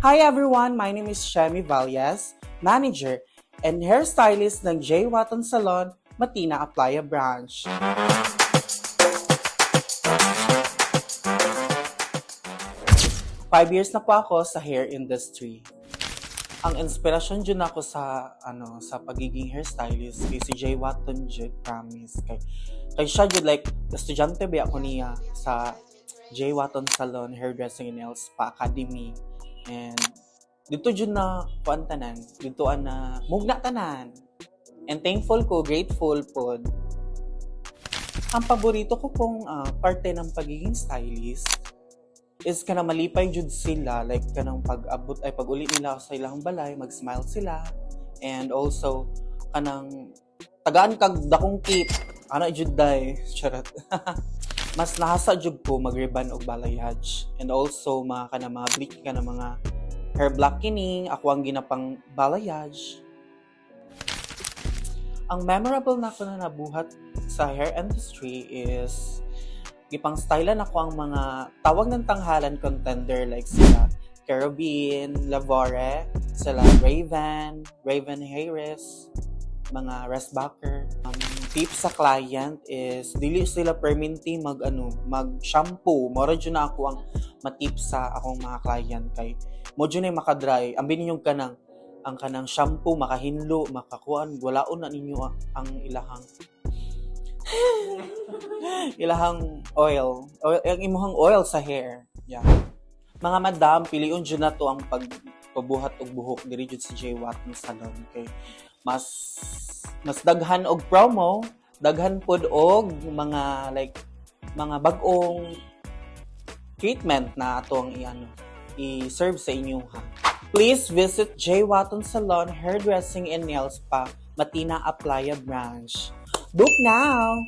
Hi everyone, my name is Shemi Valles, manager and hairstylist ng J. Watton Salon, Matina Aplaya Branch. 5 years na po ako sa hair industry. Ang inspirasyon dyan ako sa pagiging hairstylist kay si J. Watton Jud, promise. Kay siya jud like, estudyante ba ako niya sa J. Watton Salon, Hairdressing and Nail Spa Academy. And dito jud na kuan tanan, dito na mugna tanan. And thankful ko, grateful po. Ang paborito ko pong parte ng pagiging stylist is kanang malipay jud sila, like kanang pag-abot ay pag-uli nila sa ilang balay, mag-smile sila. And also kanang tagaan kag dakong tip, ana jud day, charot. Mas nahasa jud ko mag-ribbon og balayage. And also mga bleach kanang mga hair block kini, ako ang ginapang balayage. Ang memorable na ako na nabuhat sa hair industry is gipang stylean ako ang mga tawag ng tanghalan contender like sila Caribbean, Lavore, sila Raven Harris, mga Resbacker. Tips sa client is dili sila perminti mag shampoo. Mora jud na ako ang matip sa akong mga client kay mo jud na makadry. Ambi ninyong kanang shampoo makahinlo, makakuan, walaon na ninyo ang ilahang oil, ang imuhang oil sa hair. Yeah. Mga madam, piliun jud na to ang pagpabuhat og buhok diri jud sa J. Watton Salon. Okay? Mas daghan og promo, daghan pod og mga bag-ong treatment na atong i-serve sa inyo ha. Please visit J. Watton Salon, Hairdressing and Nail Spa, Matina Aplaya Branch. Book now!